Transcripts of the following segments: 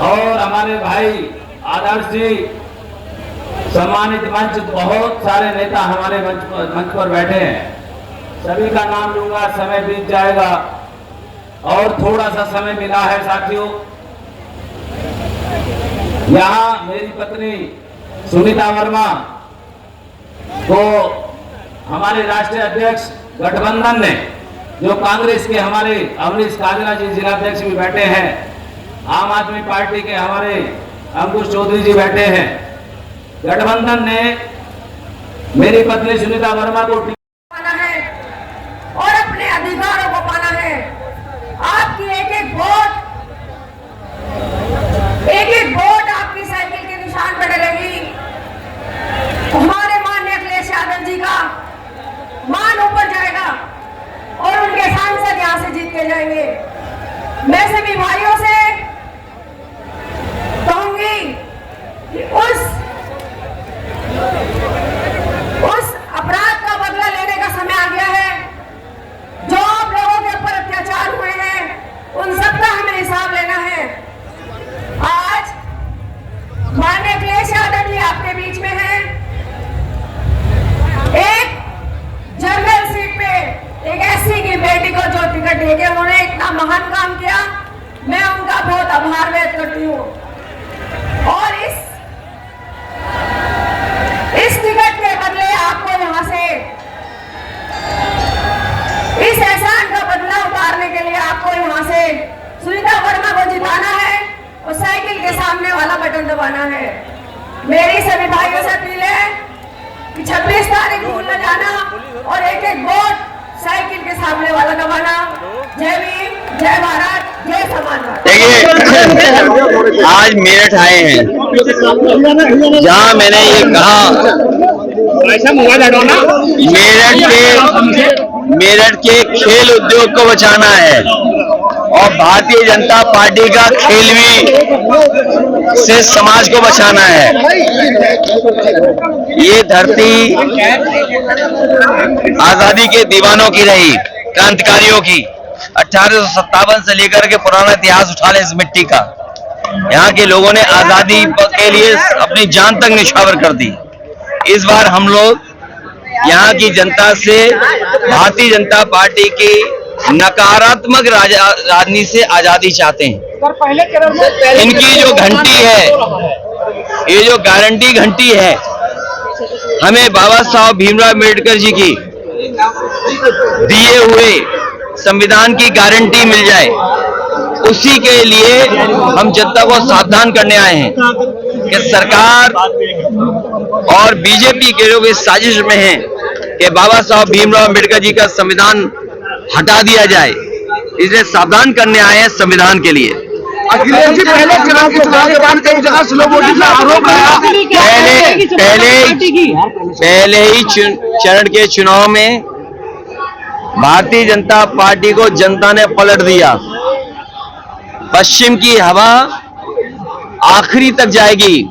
और हमारे भाई आदर्श जी, सम्मानित मंच, बहुत सारे नेता हमारे मंच पर बैठे हैं। सभी का नाम लूंगा, समय बीत जाएगा और थोड़ा सा समय मिला है साथियों। यहाँ मेरी पत्नी सुनीता वर्मा को हमारे राष्ट्रीय अध्यक्ष गठबंधन ने, जो कांग्रेस के हमारे अमरीश काजला जी जिलाध्यक्ष भी बैठे हैं, आम आदमी पार्टी के हमारे अंकुश चौधरी जी बैठे हैं, गठबंधन ने मेरी पत्नी सुनीता वर्मा को पाना है और अपने अधिकारों को पाना है। आपकी एक एक वोट आपकी साइकिल के निशान पर डलेगी। हमारे माननीय अखिलेश यादव जी का मान ऊपर जाएगा और उनके सांसद यहाँ से जीत के जाएंगे। मैं सभी भाइयों से कहूंगी कि उस अपराध का बदला लेने का समय आ गया है। जो आप लोगों के ऊपर अत्याचार हुए हैं, उन सबका हमें हिसाब लेना है। आज माननीय अखिलेश यादव जी आपके बीच में हैं। एक जनरल सीट पे एक एससी की बेटी को जो टिकट देके उन्होंने इतना महान काम किया, मैं उनका बहुत आभार व्यक्त करती हूँ। और इस टिकट के बदले आपको यहाँ से इस एहसान का बदला उतारने के लिए आपको यहाँ से सुनीता वर्मा को जिताना है और साइकिल के सामने वाला बटन दबाना है। मेरी सभी भाइयों से अपील है कि 26 तारीख भूल न जाना और एक एक वोट साइकिल के सामने वाला दबाना। जय भीम, जय भारत, जय समाजवाद। देखिए, आज मेरठ आए हैं, जहाँ मैंने ये कहा मेरठ के खेल उद्योग को बचाना है और भारतीय जनता पार्टी का खेलवी से समाज को बचाना है। ये धरती आजादी के दीवानों की रही, क्रांतिकारियों की। 1857 से लेकर के पुराना इतिहास उठा ले इस मिट्टी का। यहाँ के लोगों ने आजादी के लिए अपनी जान तक निछावर कर दी। इस बार हम लोग यहाँ की जनता से भारतीय जनता पार्टी की नकारात्मक राजनीति से आजादी चाहते हैं। इनकी जो घंटी है, ये जो गारंटी घंटी है, हमें बाबा साहब भीमराव अम्बेडकर जी की दिए हुए संविधान की गारंटी मिल जाए, उसी के लिए हम जनता को सावधान करने आए हैं कि सरकार और बीजेपी के लोग इस साजिश में हैं कि बाबा साहब भीमराव अम्बेडकर जी का संविधान हटा दिया जाए। इसलिए सावधान करने आए हैं संविधान के लिए। अखिलेश जी, पहले चुनाव के बाद कई जगह स्लो वोटिंग का आरोप लगा। पहले ही चरण के चुनाव में भारतीय जनता पार्टी को जनता ने पलट दिया। पश्चिम की हवा आखिरी तक जाएगी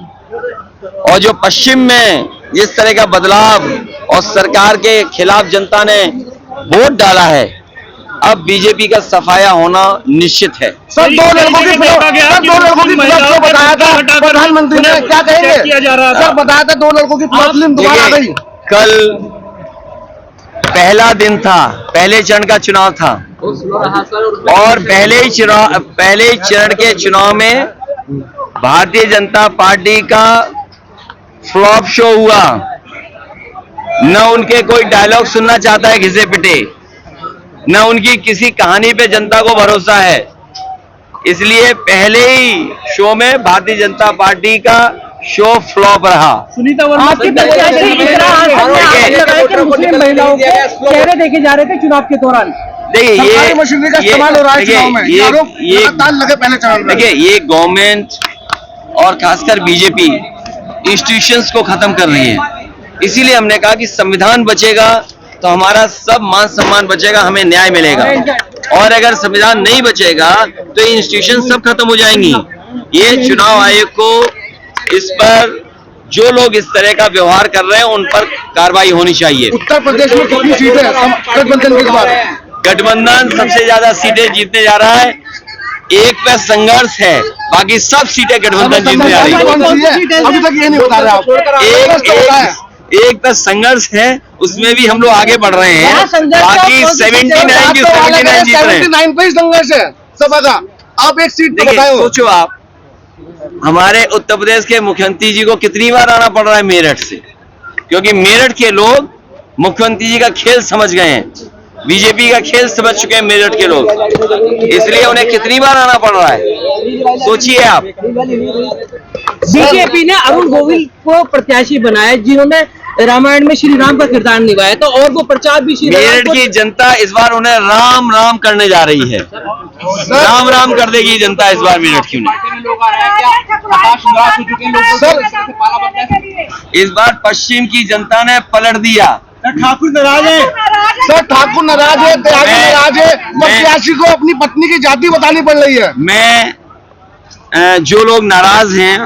और जो पश्चिम में जिस तरह का बदलाव और सरकार के खिलाफ जनता ने वोट डाला है, अब बीजेपी का सफाया होना निश्चित है। सर, दो लड़कों की बताया था प्रधानमंत्री ने, क्या कहेंगे सर? बताया था 2 लड़कों की फिल्म दोबारा आ गई। कल पहला दिन था, पहले चरण का चुनाव था और पहले चरण के चुनाव में भारतीय जनता पार्टी का फ्लॉप शो हुआ। न उनके कोई डायलॉग सुनना चाहता है घिसे पिटे, न उनकी किसी कहानी पे जनता को भरोसा है। इसलिए पहले ही शो में भारतीय जनता पार्टी का शो फ्लॉप रहा। सुनीता वर्मा मुस्लिम महिलाओं के चेहरे देखे जा रहे थे चुनाव के दौरान। देखिए, ये मशीनरी का इस्तेमाल हो रहा है चुनाव में। देखिए, ये गवर्नमेंट और खासकर बीजेपी इंस्टीट्यूशंस को खत्म कर रही है। इसीलिए हमने कहा कि संविधान बचेगा तो हमारा सब मान सम्मान बचेगा, हमें न्याय मिलेगा। और अगर संविधान नहीं बचेगा तो ये इंस्टीट्यूशन सब खत्म हो जाएंगी। ये चुनाव आयोग को इस पर जो लोग इस तरह का व्यवहार कर रहे हैं उन पर कार्रवाई होनी चाहिए। उत्तर प्रदेश में कितनी सीटें गठबंधन के बाद? गठबंधन सबसे ज्यादा सीटें जीतने जा रहा है एक पे संघर्ष है, बाकी सब सीटें गठबंधन जीतने आ रही है। कौन सी है अभी तक ये नहीं बता रहे आप। एक पे संघर्ष है, उसमें भी हम लोग आगे बढ़ रहे हैं, बाकी 79 की 79 जीत रहे हैं। 79 पे ही संघर्ष है सभा का। आप एक सीट देखिए, बताओ। सोचो आप, हमारे उत्तर प्रदेश के मुख्यमंत्री जी को कितनी बार आना पड़ रहा है मेरठ से, क्योंकि मेरठ के लोग मुख्यमंत्री जी का खेल समझ गए हैं, बीजेपी का खेल समझ चुके हैं मेरठ के लोग, इसलिए उन्हें कितनी बार आना पड़ रहा है, सोचिए आप। बीजेपी ने अरुण गोविल को प्रत्याशी बनाया, जिन्होंने रामायण में श्री राम का किरदार निभाया, तो और वो प्रचार भी श्री मेरठ की जनता इस बार उन्हें राम राम करने जा रही है, राम राम कर देगी जनता इस बार मेरठ की उन्हें। इस बार पश्चिम की जनता ने पलट दिया। ठाकुर नाराज है सर, ठाकुर नाराज है, त्यागी नाराज है, प्रत्याशी को अपनी पत्नी की जाति बतानी पड़ रही है। मैं जो लोग नाराज हैं,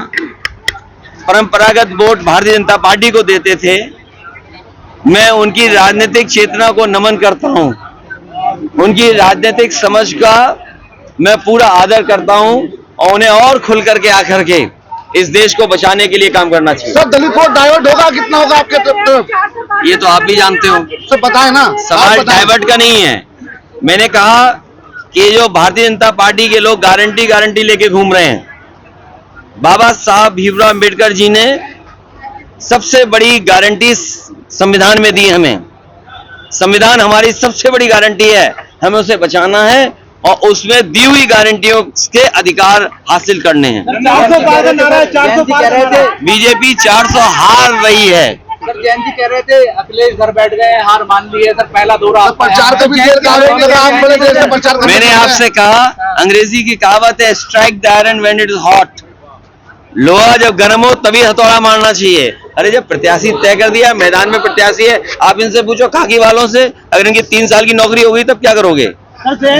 परंपरागत वोट भारतीय जनता पार्टी को देते थे, मैं उनकी राजनीतिक चेतना को नमन करता हूं, उनकी राजनीतिक समझ का मैं पूरा आदर करता हूं और उन्हें और खुल करके आकर के इस देश को बचाने के लिए काम करना चाहिए। सर दलित वोट डाइवर्ट होगा, कितना होगा आपके तरफ? ये तो आप भी जानते हो, सर बताए ना। सवाल डाइवर्ट का नहीं है। मैंने कहा कि जो भारतीय जनता पार्टी के लोग गारंटी लेके घूम रहे हैं, बाबा साहब भीमराव अम्बेडकर जी ने सबसे बड़ी गारंटी संविधान में दी हमें। संविधान हमारी सबसे बड़ी गारंटी है, हमें उसे बचाना है और उसमें दी हुई गारंटियों के अधिकार हासिल करने हैं। 400 पार का नारा है, 400 पार कह रहे थे। बीजेपी 400 हार रही है। सर जयंत जी कह रहे थे अखिलेश घर बैठ गए, हार मान ली है सर, पहला दौरा प्रचार का भी देर का आरोप लगा, आप बोले थे इससे प्रचार करने मैंने का। आपसे कहा, अंग्रेजी की कहावत है, strike the iron when it is hot. लोहा जब गर्म हो तभी हथौड़ा मारना चाहिए। अरे जब प्रत्याशी तय कर दिया, मैदान में प्रत्याशी है, आप इनसे पूछो खाकी वालों से, अगर इनकी 3 साल की नौकरी हो गई तब क्या करोगे? अरे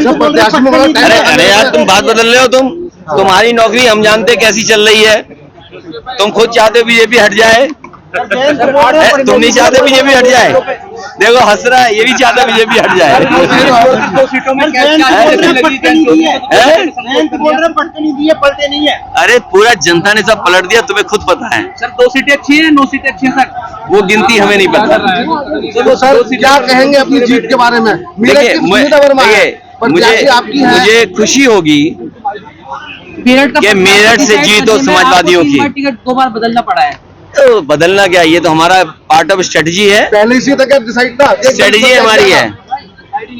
यार, तुम बात बदल रहे हो। तुम्हारी नौकरी हम जानते कैसी चल रही है। तुम खुद चाहते बीजेपी हट जाए, तुम नहीं चाहते बीजेपी हट जाए। देखो हंस रहा है, ये भी चाहता बीजेपी हट जाए। 2 सीटों में पलटे नहीं है। अरे पूरा जनता ने सब पलट दिया, तुम्हें खुद पता है। सर 2 सीटें अच्छी हैं, 9 सीटें अच्छी हैं सर, वो गिनती हमें नहीं पता। तो सर क्या कहेंगे अपनी जीत के बारे में? देखिए, मुझे खुशी होगी कि मेरठ से जीत हो समाजवादियों की। टिकट 2 बार बदलना पड़ा है, तो बदलना क्या, ये तो हमारा पार्ट ऑफ स्ट्रेटजी है। पहले इसी तक डिसाइड था, स्ट्रेटजी हमारी है।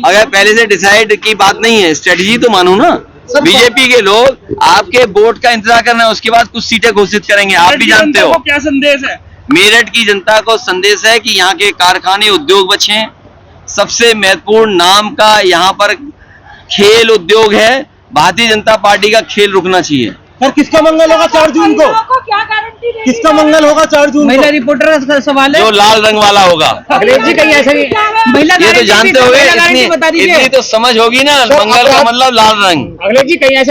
अगर पहले से डिसाइड की बात नहीं है, स्ट्रेटजी तो मानो ना। बीजेपी के लोग आपके वोट का इंतजार कर रहे हैं, उसके बाद कुछ सीटें घोषित करेंगे, आप भी जानते हो। क्या संदेश है? मेरठ की जनता को संदेश है कि यहाँ के कारखाने उद्योग बचे। सबसे महत्वपूर्ण नाम का यहाँ पर खेल उद्योग है। भारतीय जनता पार्टी का खेल रुकना चाहिए। सर किसका मंगल होगा 4 जून को? क्या गारंटी देंगे? किसका मंगल होगा 4 जून महिला रिपोर्टर का सवाल है। जो लाल रंग वाला होगा, अखिलेश जी कहीं ऐसा नहीं, महिला ये तो जानते होगे, बता दीजिए। इतनी तो समझ होगी ना, मंगल का मतलब लाल रंग। अखिलेश जी कहीं ऐसा